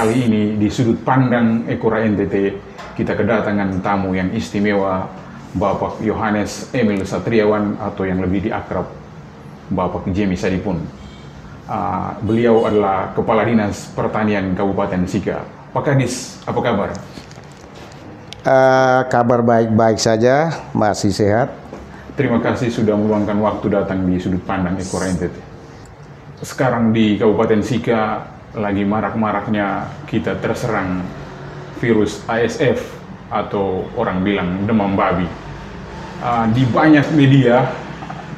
kali ini di sudut pandang Ekora NTT kita kedatangan tamu yang istimewa, Bapak Yohanes Emil Satriawan atau yang lebih diakrab Bapak Jemi Sadipun. Beliau adalah Kepala Dinas Pertanian Kabupaten Sika. Pak Kadis, apa kabar? Kabar baik-baik saja, masih sehat. Terima kasih sudah meluangkan waktu datang di sudut pandang Ekora NTT. Sekarang di Kabupaten Sika lagi marak-maraknya kita terserang virus ASF atau orang bilang demam babi. Di banyak media,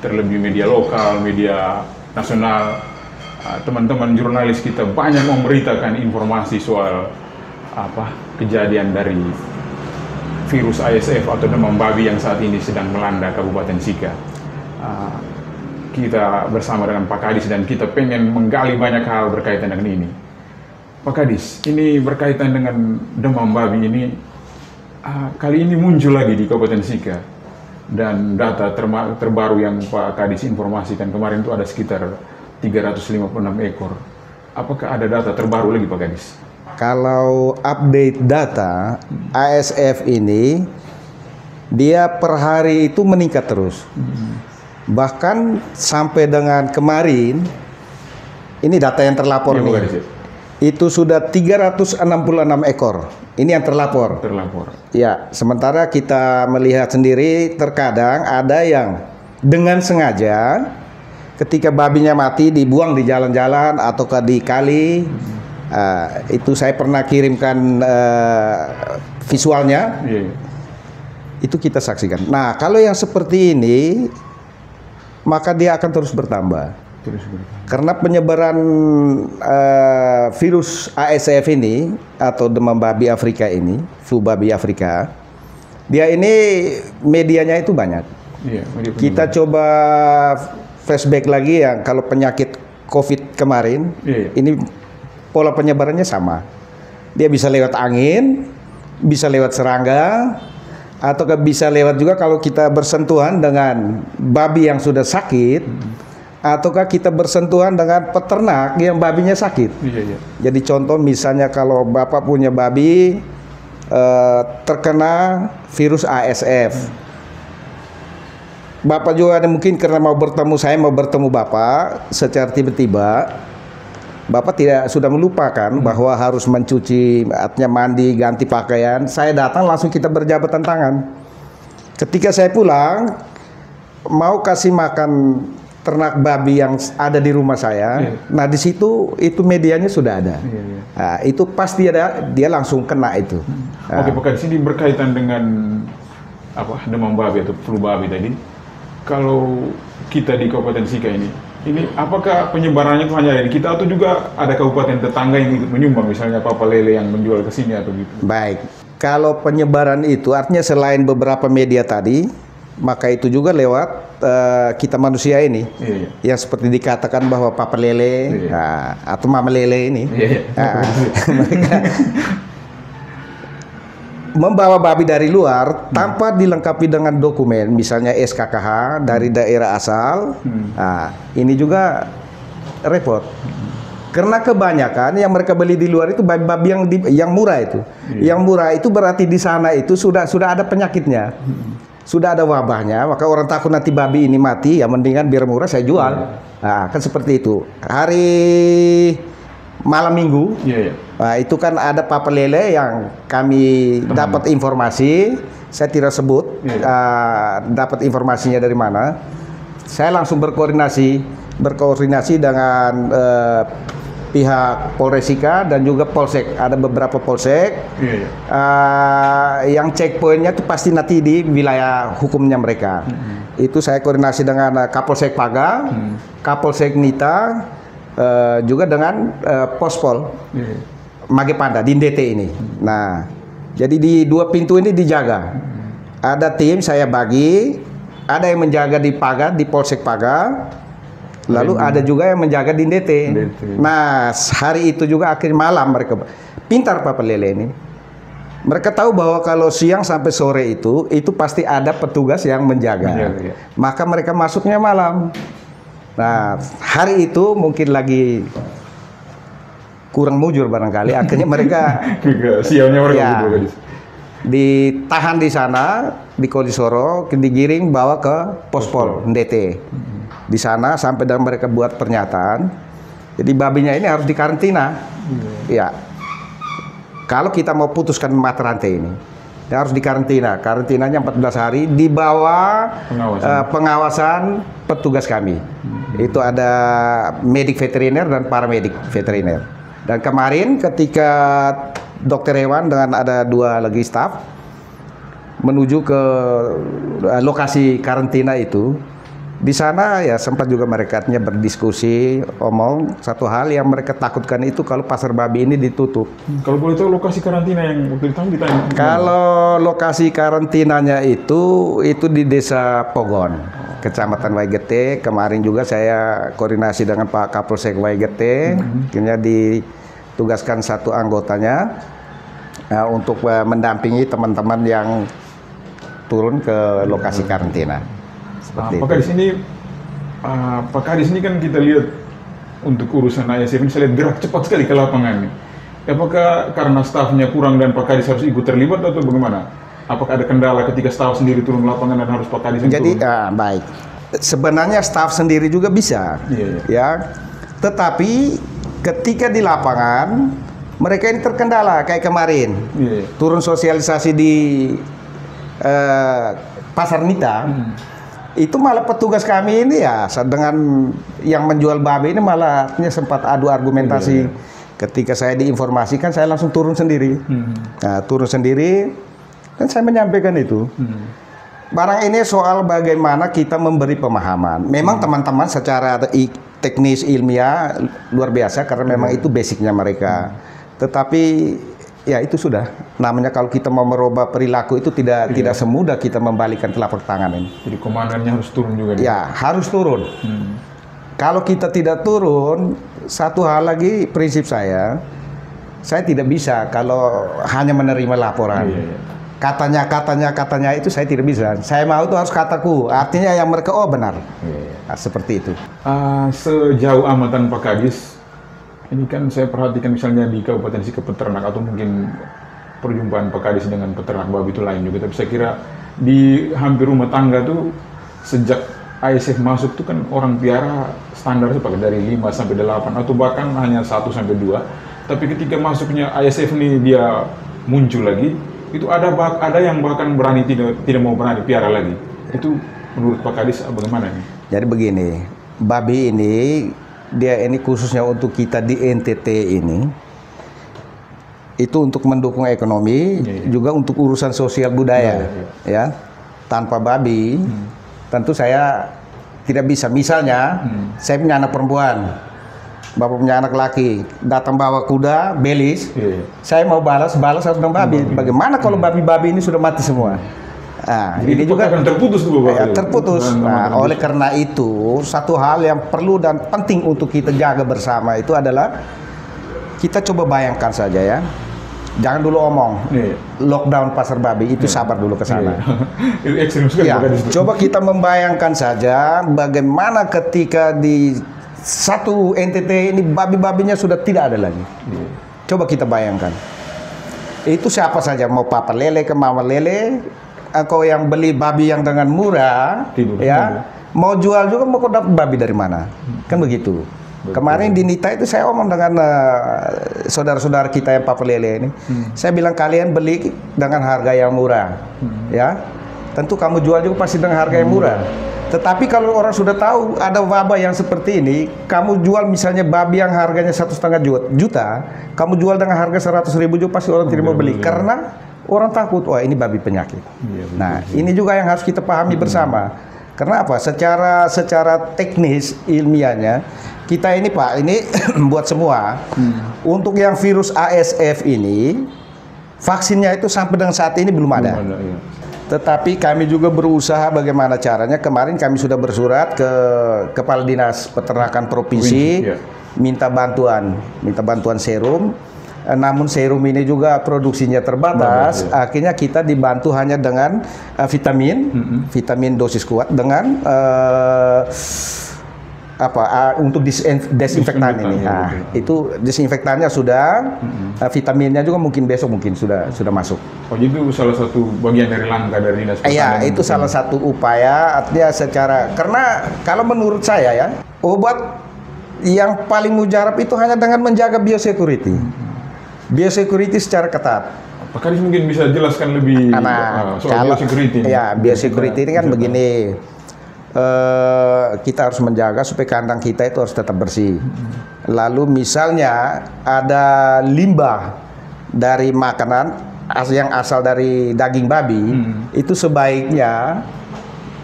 terlebih media lokal, media nasional, teman-teman jurnalis kita banyak memberitakan informasi soal kejadian dari virus ASF atau demam babi yang saat ini sedang melanda Kabupaten Sika. Kita bersama dengan Pak Kadis dan kita pengen menggali banyak hal berkaitan dengan ini. Pak Kadis, ini berkaitan dengan demam babi ini, kali ini muncul lagi di Kabupaten Sika. Dan data terbaru yang Pak Kadis informasikan kemarin itu ada sekitar 356 ekor. Apakah ada data terbaru lagi Pak Kadis? Kalau update data ASF ini, dia per hari itu meningkat terus. Bahkan sampai dengan kemarin, ini data yang terlapor nih, itu sudah 366 ekor. Ini yang terlapor. Ya, sementara kita melihat sendiri terkadang ada yang dengan sengaja ketika babinya mati dibuang di jalan-jalan atau di kali. Itu saya pernah kirimkan visualnya. Itu kita saksikan. Nah, kalau yang seperti ini, maka dia akan terus bertambah. Karena penyebaran virus ASF ini atau demam babi Afrika ini, flu babi Afrika, dia ini medianya itu banyak. Kita coba flashback lagi ya, kalau penyakit COVID kemarin, ini pola penyebarannya sama. Dia bisa lewat angin, bisa lewat serangga, atau bisa lewat juga kalau kita bersentuhan dengan babi yang sudah sakit, ataukah kita bersentuhan dengan peternak yang babinya sakit. Jadi contoh misalnya kalau Bapak punya babi terkena virus ASF, Bapak juga ada mungkin karena saya mau bertemu Bapak secara tiba-tiba, Bapak sudah melupakan bahwa harus mencuci, artinya mandi, ganti pakaian. Saya datang langsung kita berjabatan tangan. Ketika saya pulang, mau kasih makan ternak babi yang ada di rumah saya. Nah di situ itu medianya sudah ada. Nah, itu pasti dia langsung kena itu. Oke, Pak, di sini berkaitan dengan demam babi atau flu babi tadi. Kalau kita di Kabupaten Sika ini apakah penyebarannya itu hanya dari kita atau juga ada kabupaten tetangga yang ikut menyumbang, misalnya Papa Lele yang menjual ke sini atau gitu? Baik, kalau penyebaran itu artinya selain beberapa media tadi, maka itu juga lewat kita manusia ini, yang seperti dikatakan bahwa Papa Lele atau Mama Lele ini, mereka membawa babi dari luar tanpa dilengkapi dengan dokumen, misalnya SKKH dari daerah asal. Nah, ini juga repot. Karena kebanyakan yang mereka beli di luar itu babi-babi yang murah itu. Yang murah itu berarti di sana itu sudah ada penyakitnya. Sudah ada wabahnya, maka orang takut nanti babi ini mati, ya mendingan biar murah saya jual. Nah, kan seperti itu. Hari malam minggu, nah, itu kan ada Papa Lele yang kami dapat informasi, saya tidak sebut dapat informasinya dari mana. Saya langsung berkoordinasi dengan pihak Polres Sika dan juga Polsek. Ada beberapa Polsek yang checkpointnya itu pasti nanti di wilayah hukumnya mereka. Itu saya koordinasi dengan Kapolsek Paga, Kapolsek Nita, juga dengan Pospol Magepanda di NDT ini. Nah, jadi di dua pintu ini dijaga. Ada tim saya bagi, ada yang menjaga di Paga, di Polsek Paga, lalu ada juga yang menjaga di NDT. Nah, hari itu juga akhir malam mereka pintar Papa Lele ini. Mereka tahu bahwa kalau siang sampai sore itu pasti ada petugas yang menjaga. Maka mereka masuknya malam. Nah, hari itu mungkin lagi kurang mujur barangkali. Akhirnya mereka sialnya mereka ya, gitu, gadis. ditahan di sana di Kodisoro, digiring bawa ke Pospol NDT. Di sana sampai dan mereka buat pernyataan. Jadi babinya ini harus dikarantina. Ya. Kalau kita mau putuskan mata rantai ini, ya harus dikarantina. Karantinanya 14 hari di bawah pengawasan petugas kami. Itu ada medik veteriner dan paramedik veteriner. Dan kemarin ketika dokter hewan dengan ada 2 lagi staf menuju ke lokasi karantina itu, di sana ya sempat juga mereka berdiskusi, omong satu hal yang mereka takutkan itu kalau pasar babi ini ditutup. Kalau boleh tahu lokasi karantina yang waktu itu ditanya? Kalau lokasi karantinanya itu di Desa Pogon, Kecamatan Waigete. Kemarin juga saya koordinasi dengan Pak Kapolsek Waigete, akhirnya ditugaskan 1 anggotanya untuk mendampingi teman-teman yang turun ke lokasi karantina. Apakah di sini kan kita lihat untuk urusan ASF ini saya lihat gerak cepat sekali ke lapangan. Apakah karena stafnya kurang dan Pak Kadis harus ikut terlibat atau bagaimana? Apakah ada kendala ketika staf sendiri turun ke lapangan dan harus Pak Kadis turun? Jadi baik. Sebenarnya staf sendiri juga bisa, ya. Tetapi ketika di lapangan mereka ini terkendala kayak kemarin. Turun sosialisasi di Pasar Nita. Itu malah petugas kami ini ya dengan yang menjual babi ini malah sempat adu argumentasi. Ketika saya diinformasikan saya langsung turun sendiri. Nah, turun sendiri dan saya menyampaikan itu. Barang ini soal bagaimana kita memberi pemahaman. Memang teman-teman secara teknis ilmiah luar biasa karena memang itu basicnya mereka. Tetapi ya itu sudah namanya kalau kita mau merubah perilaku itu tidak semudah kita membalikkan telapak tangan ini. Jadi komandannya harus turun juga. Ya harus turun. Kalau kita tidak turun, satu hal lagi prinsip saya tidak bisa kalau hanya menerima laporan. Katanya itu saya tidak bisa. Saya mau itu harus kataku. Artinya yang mereka benar. Nah, seperti itu. Sejauh amatan Pak Kadis. Ini kan saya perhatikan misalnya di Kabupaten Sika peternak atau mungkin perjumpaan Pak Kadis dengan peternak babi itu lain juga. Tapi saya kira di hampir rumah tangga tuh sejak ASF masuk tuh kan orang piara standar itu pakai dari 5 sampai 8 atau bahkan hanya 1 sampai 2. Tapi ketika masuknya ASF ini dia muncul lagi, itu ada yang bahkan berani tidak mau berani piara lagi. Itu menurut Pak Kadis bagaimana nih? Jadi begini, babi ini dia ini khususnya untuk kita di NTT ini itu untuk mendukung ekonomi juga untuk urusan sosial budaya ya. Tanpa babi tentu saya tidak bisa. Misalnya saya punya anak perempuan, bapak punya anak laki, datang bawa kuda belis, saya mau balas harus dengan babi. Bagaimana kalau babi-babi ini sudah mati semua? Nah, ini juga akan terputus tuh Bapak. Terputus. Nah, oleh karena itu satu hal yang perlu dan penting untuk kita jaga bersama itu adalah kita coba bayangkan saja ya. Jangan dulu omong lockdown pasar babi itu sabar dulu ke sana. Itu ekstrim sekali. Coba kita membayangkan saja bagaimana ketika di satu NTT ini babi-babinya sudah tidak ada lagi. Coba kita bayangkan. Itu siapa saja mau papa lele ke mama lele. Engkau yang beli babi yang dengan murah, mau jual juga mau dapat babi dari mana? Kan begitu. Kemarin di Nita itu saya omong dengan saudara-saudara kita yang Papa Lele ini. Saya bilang kalian beli dengan harga yang murah, ya. Tentu kamu jual juga pasti dengan harga yang murah. Tetapi kalau orang sudah tahu ada wabah yang seperti ini, kamu jual misalnya babi yang harganya 1,5 juta, kamu jual dengan harga 100.000 juga pasti orang tidak mau beli karena orang takut, wah ini babi penyakit. Nah, ini juga yang harus kita pahami bersama. Karena apa? Secara teknis ilmiahnya, kita ini Pak, ini buat semua. Untuk yang virus ASF ini, vaksinnya itu sampai dengan saat ini belum ada. Tetapi kami juga berusaha bagaimana caranya. Kemarin kami sudah bersurat ke Kepala Dinas Peternakan Provinsi, minta bantuan serum. Namun serum ini juga produksinya terbatas. Akhirnya kita dibantu hanya dengan vitamin dosis kuat dengan untuk desinfektan ini. Nah, itu desinfektannya sudah, vitaminnya juga mungkin besok mungkin sudah masuk. Oh, itu salah satu bagian dari langkah dari Dinas Pertanian. Iya, itu salah satu upaya, artinya karena kalau menurut saya ya, obat yang paling mujarab itu hanya dengan menjaga biosecurity. Biosecurity secara ketat. Pak Kadis mungkin bisa jelaskan lebih soal biosecurity. Ya, biosecurity ini kan begini. Kita harus menjaga supaya kandang kita itu harus tetap bersih. Lalu misalnya ada limbah dari makanan yang asal dari daging babi, itu sebaiknya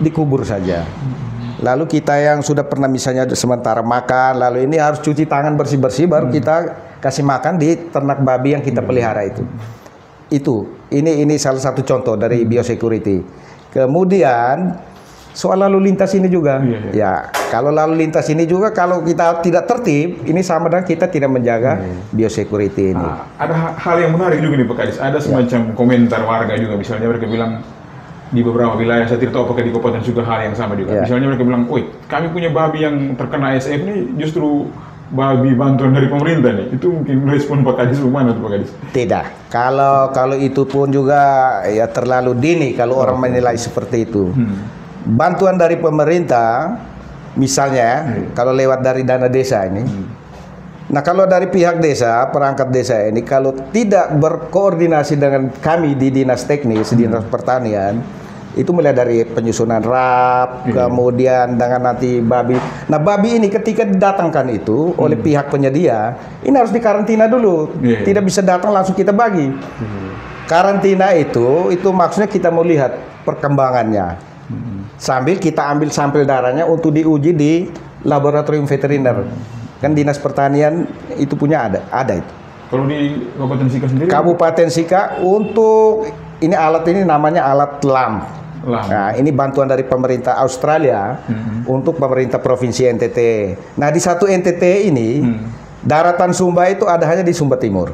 dikubur saja. Lalu kita yang sudah pernah misalnya sementara makan, lalu ini harus cuci tangan bersih-bersih, baru kita kasih makan di ternak babi yang kita pelihara itu. Ini salah satu contoh dari biosecurity. Kemudian soal lalu lintas ini juga, ya kalau lalu lintas ini juga kalau kita tidak tertib, ini sama dengan kita tidak menjaga biosecurity ini. Ada hal yang menarik juga nih Pak Kadis, ada semacam komentar warga juga, misalnya mereka bilang di beberapa wilayah, saya tidak tahu apakah di kabupaten juga hal yang sama juga. Misalnya mereka bilang, woi kami punya babi yang terkena ASF ini justru babi bantuan dari pemerintah nih. Itu mungkin respon Pak Kadis bagaimana tuh Pak Kadis? Tidak, kalau itu pun juga ya terlalu dini kalau orang menilai seperti itu. Bantuan dari pemerintah, misalnya kalau lewat dari dana desa ini, nah kalau dari pihak desa, perangkat desa ini, kalau tidak berkoordinasi dengan kami di dinas teknis, dinas pertanian, itu mulai dari penyusunan RAP, kemudian dengan nanti babi. Nah babi ini ketika didatangkan itu oleh pihak penyedia, ini harus dikarantina dulu, tidak bisa datang langsung kita bagi. Karantina itu maksudnya kita mau lihat perkembangannya. Sambil kita ambil sampel darahnya untuk diuji di laboratorium veteriner. Kan dinas pertanian itu punya ada itu. Kalau di Kabupaten Sika sendiri? Kabupaten Sika untuk ini alat ini namanya alat LAM. Nah, ini bantuan dari pemerintah Australia untuk pemerintah provinsi NTT. Nah, di satu NTT ini daratan Sumba itu ada hanya di Sumba Timur.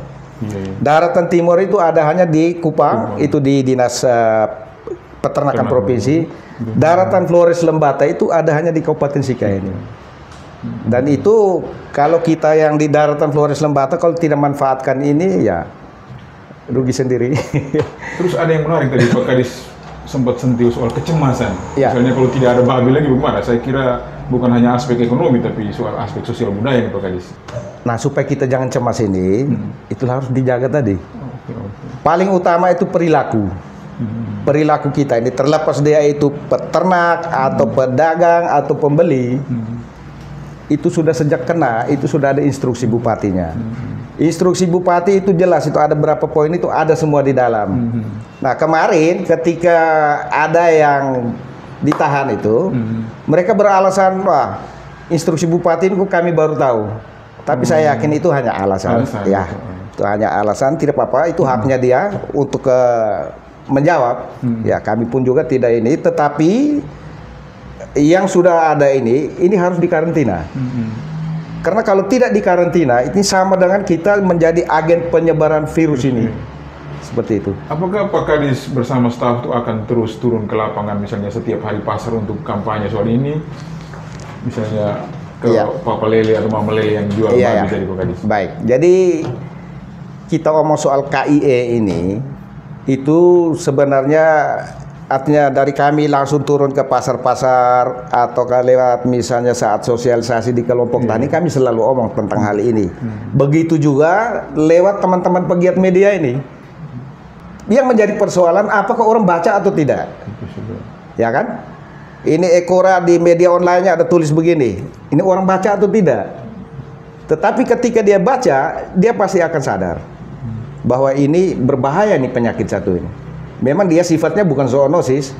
Daratan Timur itu ada hanya di Kupang, itu di dinas peternakan provinsi. Daratan Flores Lembata itu ada hanya di Kabupaten Sika ini. Dan itu kalau kita yang di daratan Flores Lembata kalau tidak manfaatkan ini ya rugi sendiri. Terus ada yang menarik tadi Pak Kadis sempat sentuh soal kecemasan. Misalnya kalau tidak ada babi lagi bagaimana? Saya kira bukan hanya aspek ekonomi tapi soal aspek sosial budaya nih Pak Kadis. Nah supaya kita jangan cemas ini, itu harus dijaga tadi. Paling utama itu perilaku. Perilaku kita ini terlepas dia itu peternak atau pedagang atau pembeli, itu sudah sejak kena, itu sudah ada instruksi bupatinya. Instruksi bupati itu jelas, itu ada berapa poin itu ada semua di dalam. Nah kemarin ketika ada yang ditahan itu, mereka beralasan, wah instruksi bupati itu kami baru tahu. Tapi saya yakin itu hanya alasan. Ya, itu hanya alasan, tidak apa-apa, itu haknya dia untuk menjawab. Ya kami pun juga tidak ini, tetapi yang sudah ada ini harus dikarantina. Karena kalau tidak dikarantina, ini sama dengan kita menjadi agen penyebaran virus ini. Seperti itu. Apakah Pak Kadis bersama staf itu akan terus turun ke lapangan, misalnya setiap hari pasar untuk kampanye soal ini? Misalnya ke Papa Lele atau Mama Lele yang jual babi dari Pak Kadis? Baik, jadi kita ngomong soal KIE ini, itu sebenarnya artinya dari kami langsung turun ke pasar-pasar atau lewat misalnya saat sosialisasi di kelompok tani, kami selalu omong tentang hal ini. Begitu juga lewat teman-teman pegiat media ini. Yang menjadi persoalan apakah orang baca atau tidak? Ya kan? Ini Ekora di media online-nya ada tulis begini. Ini orang baca atau tidak? Tetapi ketika dia baca, dia pasti akan sadar bahwa ini berbahaya nih penyakit satu ini. Memang dia sifatnya bukan zoonosis,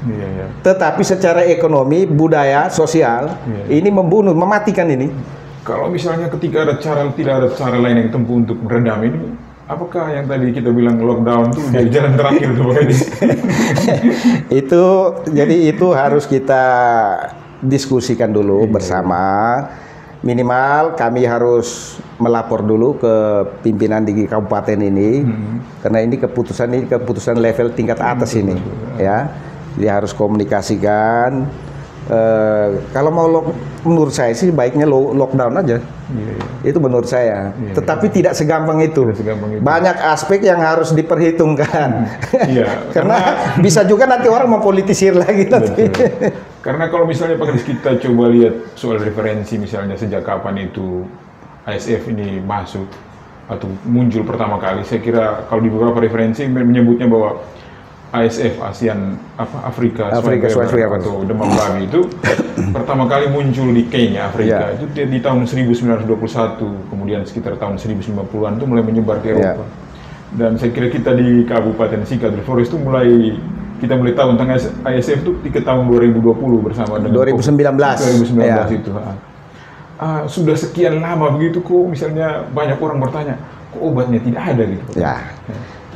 tetapi secara ekonomi, budaya, sosial, ini membunuh, mematikan ini. Kalau misalnya ketika tidak ada cara lain yang ditempuh untuk meredam ini, apakah yang tadi kita bilang lockdown itu jadi jalan terakhir tuh Pak Kadis? Jadi itu harus kita diskusikan dulu bersama. Minimal kami harus melapor dulu ke pimpinan di kabupaten ini, karena ini keputusan level tingkat atas ini, ya. Dia harus komunikasikan. Kalau mau menurut saya sih baiknya lockdown aja. Iya. Itu menurut saya. Iya. Tetapi tidak segampang itu. Tidak segampang itu. Banyak aspek yang harus diperhitungkan. Iya. Karena bisa juga nanti orang mempolitisir lagi nanti. Betul. Karena kalau misalnya Pak Kadis kita coba lihat soal referensi misalnya sejak kapan itu ASF ini masuk atau muncul pertama kali, saya kira kalau di beberapa referensi menyebutnya bahwa ASF ASEAN Afrika Swine Fever atau demam babi itu pertama kali muncul di Kenya, Afrika. Itu di tahun 1921, kemudian sekitar tahun 1090-an itu mulai menyebar ke Eropa. Dan saya kira kita di Kabupaten Sika Del Flores itu kita mulai tahu tentang ASF itu di tahun 2020 bersama dengan 2019 itu. Sudah sekian lama begitu kok misalnya banyak orang bertanya kok obatnya tidak ada gitu. Ya.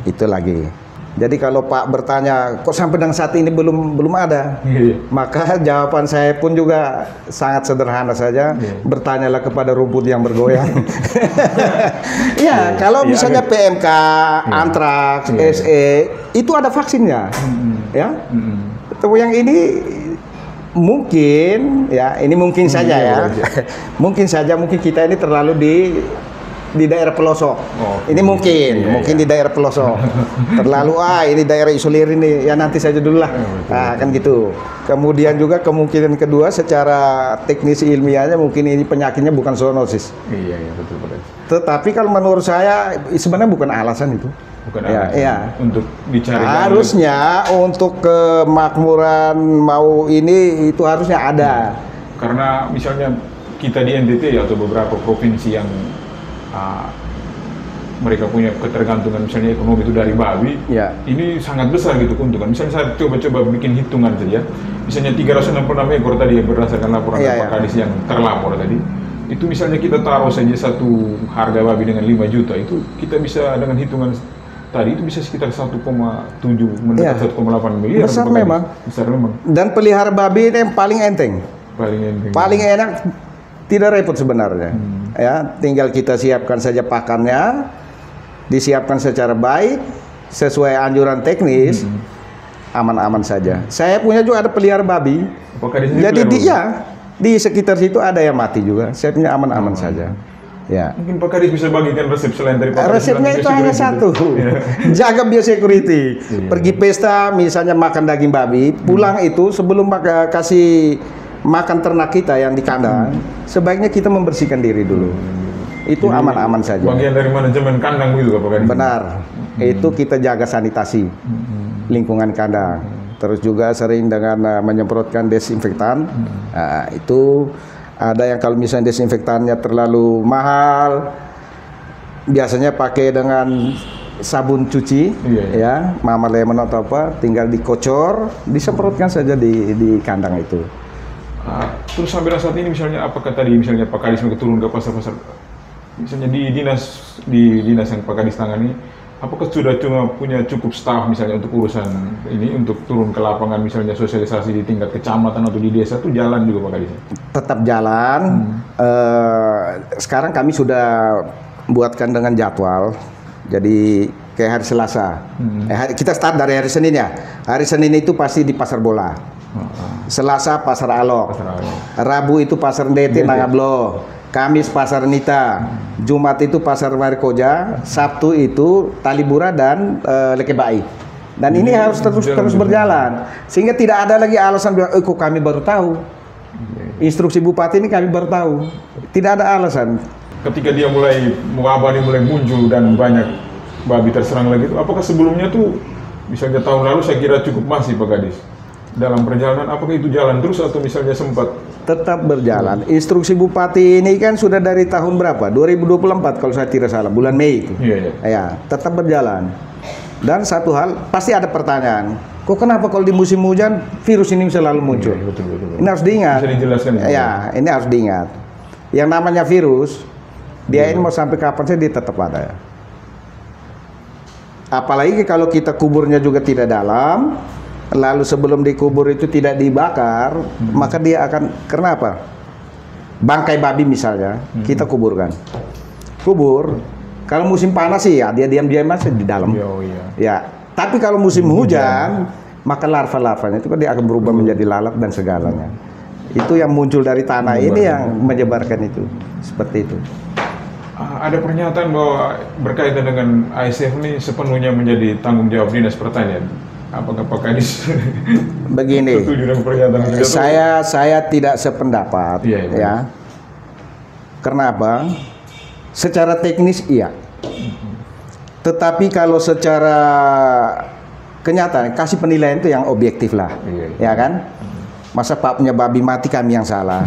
Itu lagi. Jadi kalau Pak bertanya, kok sampai dengan saat ini belum ada? Maka jawaban saya pun juga sangat sederhana saja. Bertanyalah kepada rumput yang bergoyang. Kalau misalnya PMK, antraks, SE, itu ada vaksinnya. Ya. Yang ini mungkin, ini mungkin saja ya. Mungkin kita ini terlalu di daerah pelosok. Ini mungkin di daerah pelosok. Terlalu ini daerah isolir ini, ya nanti saja dulu lah. Kan gitu. Kemudian juga kemungkinan kedua secara teknis ilmiahnya mungkin ini penyakitnya bukan zoonosis. Iya, betul. Tetapi kalau menurut saya sebenarnya bukan alasan itu. Bukan alasan untuk dicari. Harusnya untuk kemakmuran mau ini itu harusnya ada. Karena misalnya kita di NTT atau beberapa provinsi yang mereka punya ketergantungan misalnya ekonomi itu dari babi, ini sangat besar gitu keuntungan. Misalnya saya coba bikin hitungan saja, misalnya 366 ekor tadi yang berdasarkan laporan Pak Kadis yang terlapor tadi, itu misalnya kita taruh saja satu harga babi dengan 5 juta, itu kita bisa dengan hitungan tadi itu bisa sekitar 1,7 mendekat 1,8 miliar. Besar memang. Dan pelihara babi ini yang paling enteng. Paling enak. Tidak repot sebenarnya, tinggal kita siapkan saja pakannya, disiapkan secara baik, sesuai anjuran teknis, aman-aman saja. Saya punya juga ada pelihara babi, jadi di sekitar situ ada yang mati juga, saya punya aman-aman saja. Ya. Mungkin Pak Kadis bisa bagikan resep selain dari Pak Kadis. Resepnya itu hanya satu, jaga biosecurity. Pergi pesta, misalnya makan daging babi, pulang itu sebelum kasih makan ternak kita yang di kandang, sebaiknya kita membersihkan diri dulu. Itu aman-aman saja. Bagian dari manajemen kandang gitu Pak Kadis. Benar. Itu kita jaga sanitasi lingkungan kandang. Terus juga sering dengan menyemprotkan desinfektan. Itu ada yang kalau misalnya desinfektannya terlalu mahal, biasanya pakai dengan sabun cuci, Mama Lemon atau apa, tinggal dikocor, disemprotkan saja di kandang itu. Terus sampai saat ini misalnya apakah tadi misalnya Pak Kadis turun ke pasar-pasar, misalnya di dinas yang Pak Kadis tangani, apakah sudah punya cukup staf misalnya untuk urusan ini, untuk turun ke lapangan misalnya sosialisasi di tingkat kecamatan atau di desa itu jalan juga Pak Kadis? Tetap jalan. Sekarang kami sudah buatkan dengan jadwal. Jadi kayak hari Selasa. Kita start dari hari Senin ya. Hari Senin itu pasti di Pasar Bola. Selasa Pasar Alok. Rabu itu Pasar Ndete Nangablo. Kamis Pasar Nita. Jumat itu Pasar Warikoja. Sabtu itu Talibura dan Lekebai. Dan ini harus terus berjalan. Sehingga tidak ada lagi alasan bilang, kok kami baru tahu. Instruksi Bupati ini kami baru tahu. Tidak ada alasan. Ketika dia mulai muncul dan banyak babi terserang lagi itu, apakah sebelumnya tuh misalnya tahun lalu saya kira cukup masih Pak Kadis dalam perjalanan, apakah itu jalan terus atau misalnya sempat? Tetap berjalan. Instruksi Bupati ini kan sudah dari tahun berapa? 2024 kalau saya tidak salah, bulan Mei itu. Ya, tetap berjalan. Dan satu hal, pasti ada pertanyaan. Kok kenapa kalau di musim hujan virus ini selalu muncul? Betul. Ini harus diingat. Bisa dijelaskan ya? Ya, ini harus diingat. Yang namanya virus, dia ini mau sampai kapan saja dia tetap ada. Apalagi kalau kita kuburnya juga tidak dalam, lalu sebelum dikubur itu tidak dibakar, maka dia akan, kenapa? Bangkai babi misalnya, kita kuburkan. Kubur, kalau musim panas sih ya, dia diam-diam aja di dalam. Ya, tapi kalau musim hujan, maka larva-larvanya itu dia akan berubah menjadi lalat dan segalanya. Itu yang muncul dari tanah ini yang menyebarkan itu. Seperti itu. Ada pernyataan bahwa berkaitan dengan ASF ini sepenuhnya menjadi tanggung jawab Dinas Pertanian. Apakah Pak Kadis begini? setuju dengan pernyataan itu? Saya tidak sependapat, ya. Karena apa? Secara teknis iya. Tetapi kalau secara kenyataan kasih penilaian itu yang objektif lah, ya kan? Masa Pak punya babi mati kami yang salah.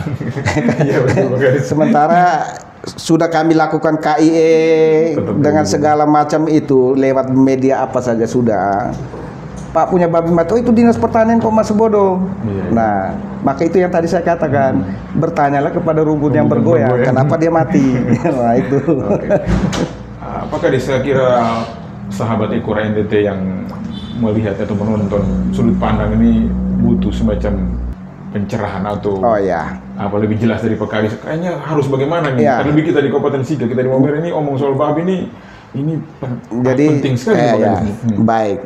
Sementara sudah kami lakukan KIE dengan segala macam itu lewat media apa saja sudah. Pak punya babi mati, oh itu Dinas Pertanian kok masih bodoh. Nah, maka itu yang tadi saya katakan, bertanyalah kepada rumput yang bergoyang, kenapa dia mati. Nah itu. Apakah saya kira sahabat Ekora NTT yang melihat atau menonton sudut pandang ini butuh semacam pencerahan atau apa lebih jelas dari Pak Kadis? Kayaknya harus bagaimana nih? Terlebih kita di Kabupaten Sika, kita di Maumere ini omong soal babi ini jadi, penting sekali Pak Kadis. Baik.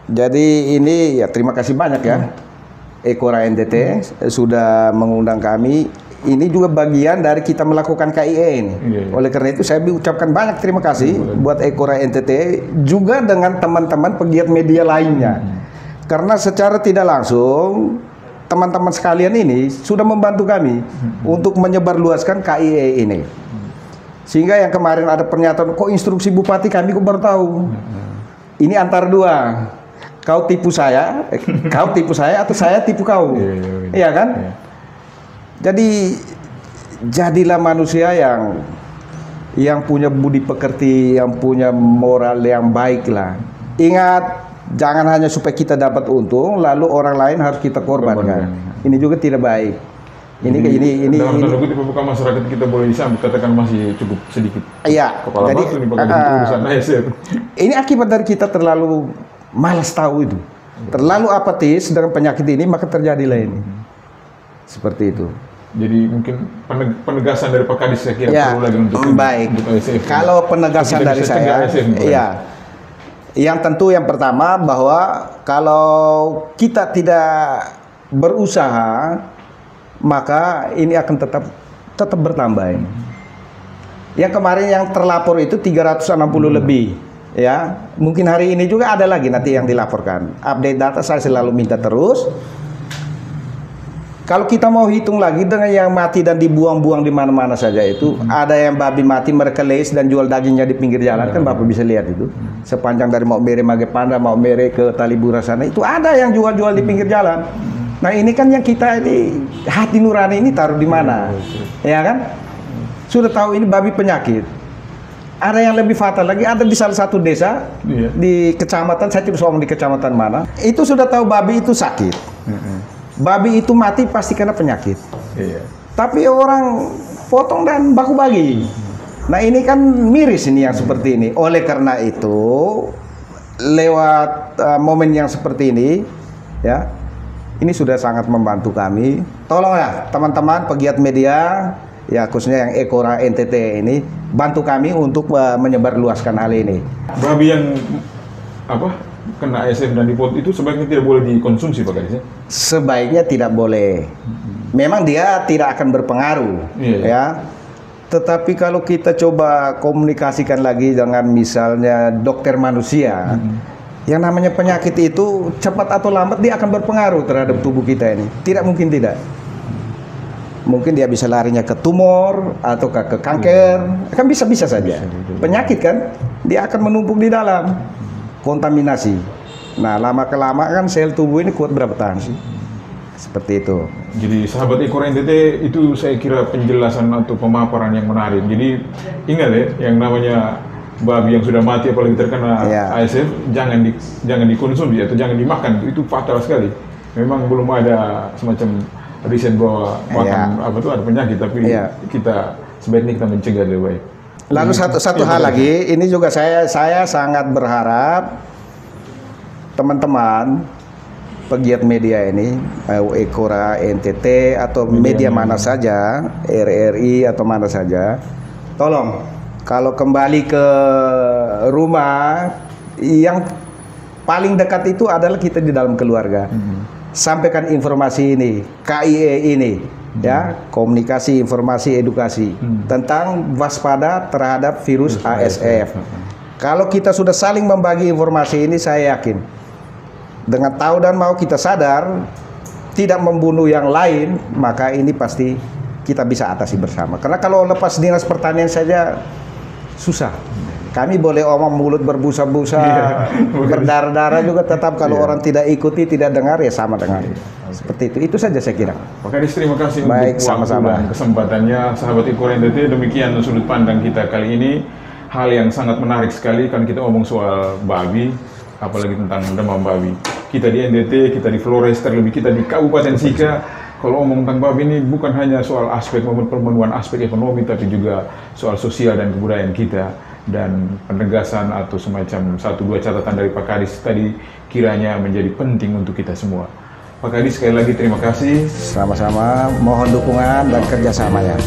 Jadi ini ya terima kasih banyak ya Ekora NTT sudah mengundang kami. Ini juga bagian dari kita melakukan KIE ini. Oleh karena itu saya ucapkan banyak terima kasih buat Ekora NTT juga dengan teman-teman pegiat media lainnya. Karena secara tidak langsung teman-teman sekalian ini sudah membantu kami untuk menyebarluaskan KIE ini. Sehingga yang kemarin ada pernyataan, kok instruksi Bupati kami kok baru tahu. Ini antara dua. Kau tipu saya atau saya tipu kau. Iya kan? Jadi jadilah manusia yang punya budi pekerti, yang punya moral yang baik lah. Ingat, jangan hanya supaya kita dapat untung, lalu orang lain harus kita korbankan. Ini juga tidak baik. Ini dalam tanda kutip bukan masyarakat kita boleh disambut, katakan masih cukup sedikit. Iya. Kepala batu nih pakai urusan ASF. Ini akibat dari kita terlalu malas tahu itu, terlalu apatis dengan penyakit ini, maka terjadilah ini. Seperti itu. Jadi mungkin penegasan dari Pak Kadis saya kira perlu lagi untuk baik. Untuk ASF. Kalau penegasan dari saya, yang tentu yang pertama bahwa kalau kita tidak berusaha, maka ini akan tetap bertambah. Yang kemarin yang terlapor itu 360 lebih, ya. Mungkin hari ini juga ada lagi nanti yang dilaporkan. Update data saya selalu minta terus. Kalau kita mau hitung lagi dengan yang mati dan dibuang-buang di mana-mana saja itu, ada yang babi mati mereka leis dan jual dagingnya di pinggir jalan, kan Bapak bisa lihat itu. Sepanjang dari Maumere Magepanda, Maumere ke Talibura sana itu ada yang jual-jual di pinggir jalan. Nah ini kan yang kita ini hati nurani ini taruh di mana, ya kan? Sudah tahu ini babi penyakit. Ada yang lebih fatal lagi, ada di salah satu desa di kecamatan, saya tidak ngomong di kecamatan mana. Itu sudah tahu babi itu sakit. Babi itu mati pasti karena penyakit. Tapi orang potong dan baku bagi. Nah ini kan miris ini yang seperti ini. Oleh karena itu lewat momen yang seperti ini, ya, ini sudah sangat membantu kami. Tolonglah teman-teman pegiat media, ya khususnya yang Ekora NTT ini, bantu kami untuk menyebarluaskan hal ini. Babi yang kena ASF dan dipot itu sebaiknya tidak boleh dikonsumsi Pak Kadis? Sebaiknya tidak boleh. Memang dia tidak akan berpengaruh, ya. Tetapi kalau kita coba komunikasikan lagi dengan misalnya dokter manusia, yang namanya penyakit itu cepat atau lambat dia akan berpengaruh terhadap tubuh kita ini. Tidak mungkin tidak. Mungkin dia bisa larinya ke tumor atau ke kanker, kan bisa-bisa saja. Penyakit kan, dia akan menumpuk di dalam. Kontaminasi. Nah, lama-kelamaan kan sel tubuh ini kuat berapa tahan sih? Seperti itu. Jadi sahabat Ekora NTT itu saya kira penjelasan atau pemaparan yang menarik. Jadi ingat ya, yang namanya babi yang sudah mati apalagi terkena ASF jangan dikonsumsi atau jangan dimakan, itu fatal sekali. Memang belum ada semacam riset bahwa makan ada penyakit, tapi kita sebaiknya kita mencegah lebih baik. Lalu satu hal lagi, ini juga saya sangat berharap teman-teman pegiat media ini, Ekora NTT atau media mana saja, RRI atau mana saja, tolong kalau kembali ke rumah, yang paling dekat itu adalah kita di dalam keluarga. sampaikan informasi ini, KIE ini, ya, komunikasi, informasi, edukasi tentang waspada terhadap virus ASF. Kalau kita sudah saling membagi informasi ini, saya yakin dengan tahu dan mau kita sadar tidak membunuh yang lain, maka ini pasti kita bisa atasi bersama. Karena kalau lepas dinas pertanian saja susah. Kami boleh omong mulut berbusa-busa, berdarah-darah juga tetap kalau orang tidak ikuti, tidak dengar ya sama dengan seperti itu. Itu saja saya kira. Pak Kadis, terima kasih Baik, untuk waktu sama-sama. dan kesempatannya, sahabat Eko NTT. Demikian sudut pandang kita kali ini. Hal yang sangat menarik sekali kan kita omong soal babi, apalagi tentang demam babi. Kita di NTT, kita di Flores, terlebih kita di Kabupaten Sika. Kalau omong tentang babi ini bukan hanya soal aspek pemenuhan aspek ekonomi, tapi juga soal sosial dan kebudayaan kita. Dan penegasan atau semacam 1-2 catatan dari Pak Kadis tadi kiranya menjadi penting untuk kita semua. Pak Kadis, sekali lagi terima kasih. Sama-sama, mohon dukungan dan kerjasamanya.